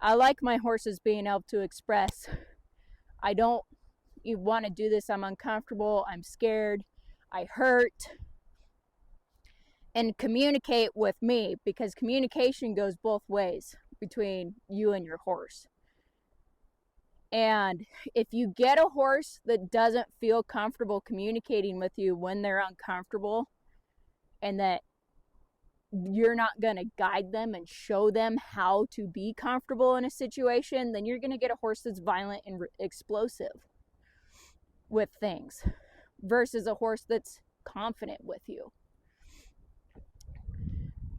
I like my horses being able to express, I don't want to do this, I'm uncomfortable, I'm scared, I hurt, and communicate with me, because communication goes both ways between you and your horse. And if you get a horse that doesn't feel comfortable communicating with you when they're uncomfortable, and that you're not going to guide them and show them how to be comfortable in a situation, then you're going to get a horse that's violent and explosive with things versus a horse that's confident with you.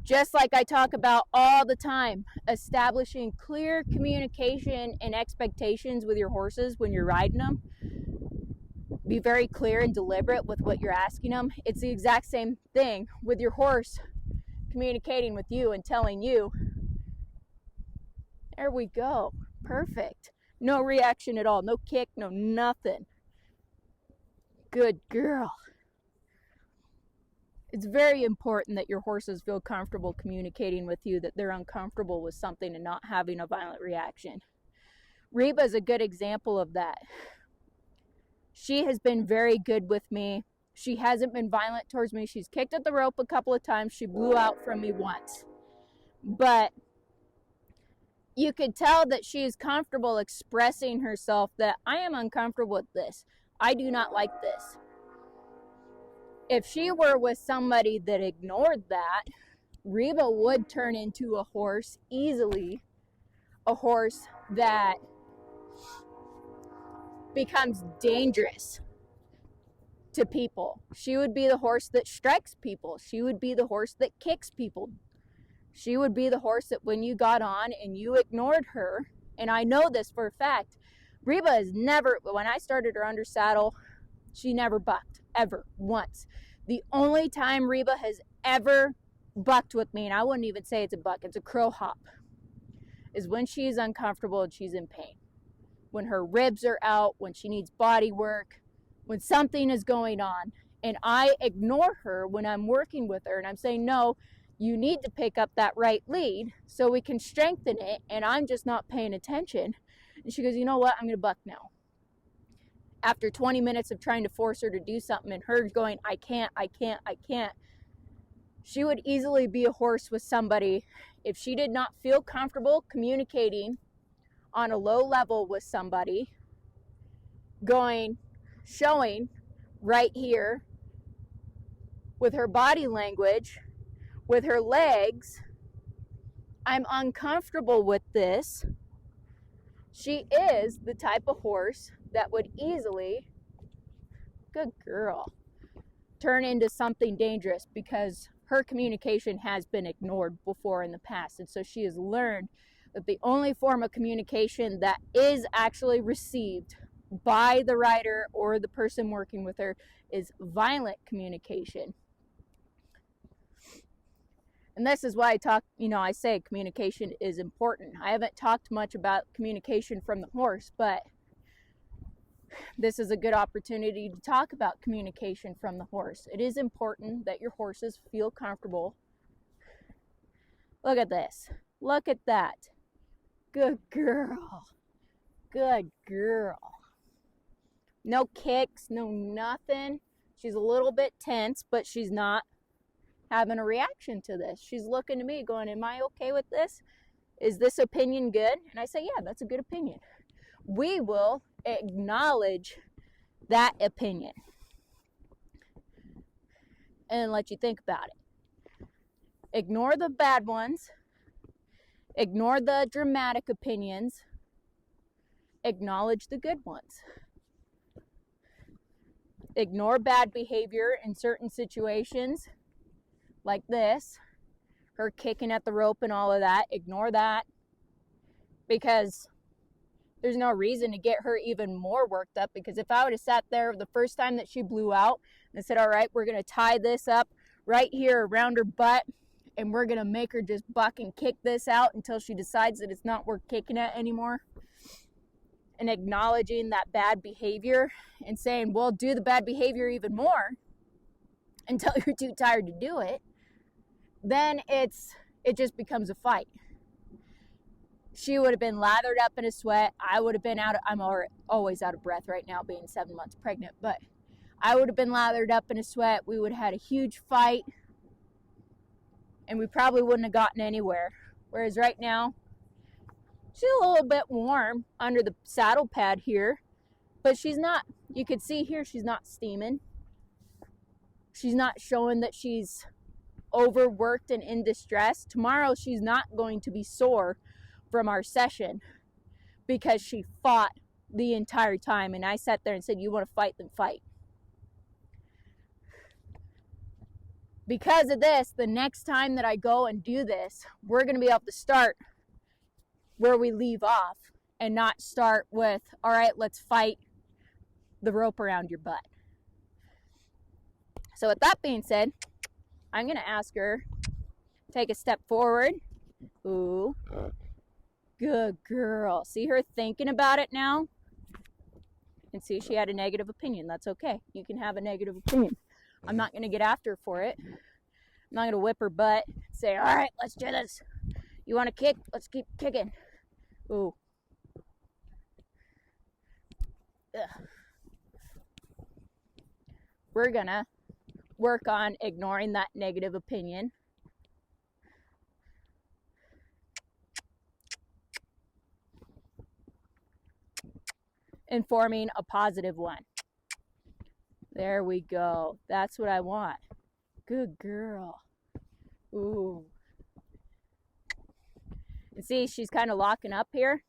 Just like I talk about all the time, establishing clear communication and expectations with your horses when you're riding them. Be very clear and deliberate with what you're asking them. It's the exact same thing with your horse communicating with you and telling you, there we go, perfect. No reaction at all, no kick, no nothing. Good girl. It's very important that your horses feel comfortable communicating with you, that they're uncomfortable with something and not having a violent reaction. Reba is a good example of that. She has been very good with me. She hasn't been violent towards me. She's kicked at the rope a couple of times. She blew out from me once. But you could tell that she is comfortable expressing herself, that I am uncomfortable with this. I do not like this. If she were with somebody that ignored that, Reba would turn into a horse easily, a horse that becomes dangerous to people. She would be the horse that strikes people. She would be the horse that kicks people. She would be the horse that when you got on and you ignored her, and I know this for a fact, Reba has never, when I started her under saddle, she never bucked, ever, once. The only time Reba has ever bucked with me, and I wouldn't even say it's a buck, it's a crow hop, is when she is uncomfortable and she's in pain. When her ribs are out, when she needs body work, when something is going on, and I ignore her when I'm working with her, and I'm saying, no, you need to pick up that right lead so we can strengthen it, and I'm just not paying attention. And she goes, you know what, I'm going to buck now. After 20 minutes of trying to force her to do something and her going, I can't, she would easily be a horse with somebody if she did not feel comfortable communicating on a low level with somebody, going, showing right here with her body language, with her legs, I'm uncomfortable with this. She is the type of horse that would easily, good girl, turn into something dangerous because her communication has been ignored before in the past. And so she has learned that the only form of communication that is actually received by the rider or the person working with her is violent communication. And this is why I say communication is important. I haven't talked much about communication from the horse, but this is a good opportunity to talk about communication from the horse. It is important that your horses feel comfortable. Look at this. Look at that. Good girl. Good girl. No kicks, no nothing. She's a little bit tense, but she's not having a reaction to this. She's looking to me going, am I okay with this? Is this opinion good? And I say, yeah, that's a good opinion. We will acknowledge that opinion and let you think about it. Ignore the bad ones. Ignore the dramatic opinions. Acknowledge the good ones. Ignore bad behavior in certain situations like this, her kicking at the rope and all of that. Ignore that, because there's no reason to get her even more worked up. Because if I would have sat there the first time that she blew out and said, all right, we're going to tie this up right here around her butt and we're going to make her just buck and kick this out until she decides that it's not worth kicking at anymore, and acknowledging that bad behavior and saying, well, do the bad behavior even more until you're too tired to do it, then it just becomes a fight. She would have been lathered up in a sweat. I would have been I'm always out of breath right now being 7 months pregnant, but I would have been lathered up in a sweat. We would have had a huge fight, and we probably wouldn't have gotten anywhere. Whereas right now, she's a little bit warm under the saddle pad here, but she's not, you could see here, she's not steaming. She's not showing that she's overworked and in distress. Tomorrow, she's not going to be sore from our session because she fought the entire time. And I sat there and said, you want to fight, then fight. Because of this, the next time that I go and do this, we're going to be able to start where we leave off and not start with, all right, let's fight the rope around your butt. So with that being said, I'm going to ask her, take a step forward. Ooh, good girl. See her thinking about it now? And see, she had a negative opinion. That's okay. You can have a negative opinion. I'm not going to get after her for it. I'm not going to whip her butt and say, all right, let's do this. You want to kick? Let's keep kicking. Ooh. Ugh. We're going to work on ignoring that negative opinion. And forming a positive one. There we go. That's what I want. Good girl. Ooh. And see, she's kind of locking up here.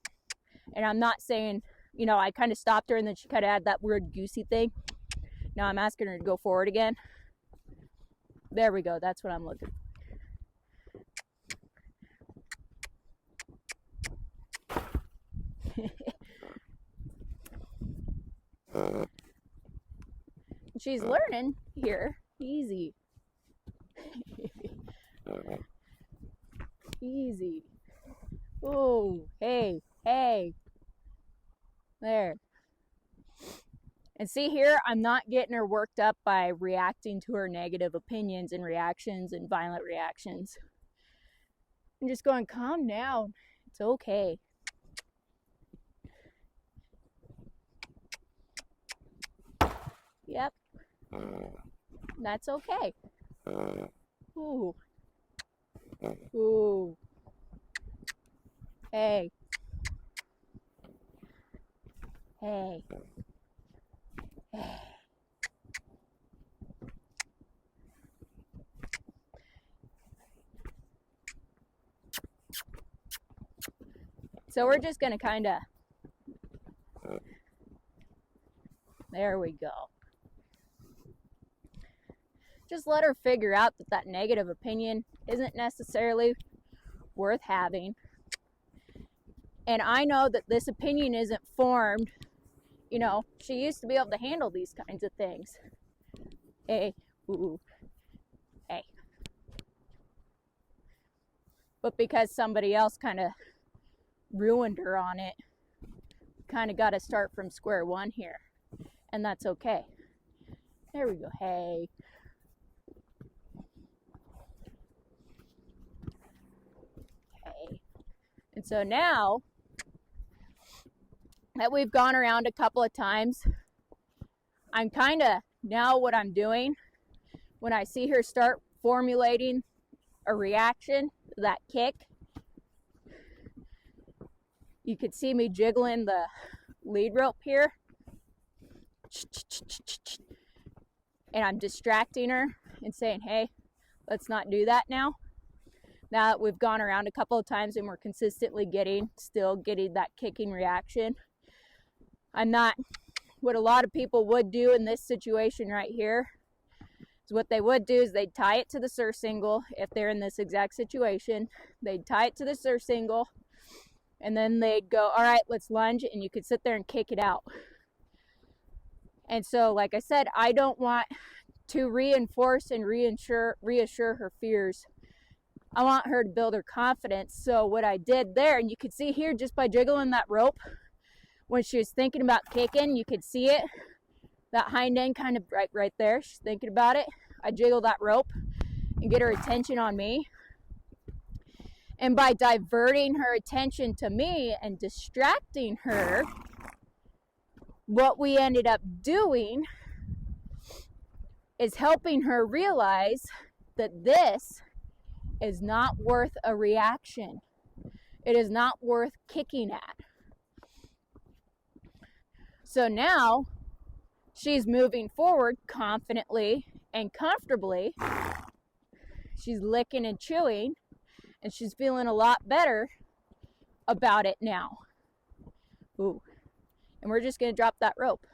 And I'm not saying, you know, I kind of stopped her and then she kind of had that weird goosey thing. Now I'm asking her to go forward again. There we go. That's what I'm looking for. She's learning here. Easy. Easy. Oh, hey, hey. There. And see here, I'm not getting her worked up by reacting to her negative opinions and reactions and violent reactions. I'm just going, calm down. It's okay. Yep. That's okay. Ooh. Ooh. Hey. Hey. Hey. So we're just going to kind of, there we go. Just let her figure out that that negative opinion isn't necessarily worth having. And I know that this opinion isn't formed. You know, she used to be able to handle these kinds of things. Hey, ooh, hey. But because somebody else kind of ruined her on it, kind of got to start from square one here. And that's okay. There we go. Hey. Hey. And so now that we've gone around a couple of times, I'm kind of, now what I'm doing, when I see her start formulating a reaction, that kick, you could see me jiggling the lead rope here. And I'm distracting her and saying, hey, let's not do that now. Now that we've gone around a couple of times and we're consistently still getting that kicking reaction. I'm not, what a lot of people would do in this situation right here, is what they would do is they'd tie it to the surcingle. If they're in this exact situation, they'd tie it to the surcingle and then they'd go, all right, let's lunge, and you could sit there and kick it out. And so, like I said, I don't want to reinforce and reassure her fears. I want her to build her confidence. So what I did there, and you could see here just by jiggling that rope, when she was thinking about kicking, you could see it, that hind end kind of right there. She's thinking about it. I jiggle that rope and get her attention on me. And by diverting her attention to me and distracting her, what we ended up doing is helping her realize that this is not worth a reaction. It is not worth kicking at. So now she's moving forward confidently and comfortably. She's licking and chewing, and she's feeling a lot better about it now. Ooh. And we're just going to drop that rope.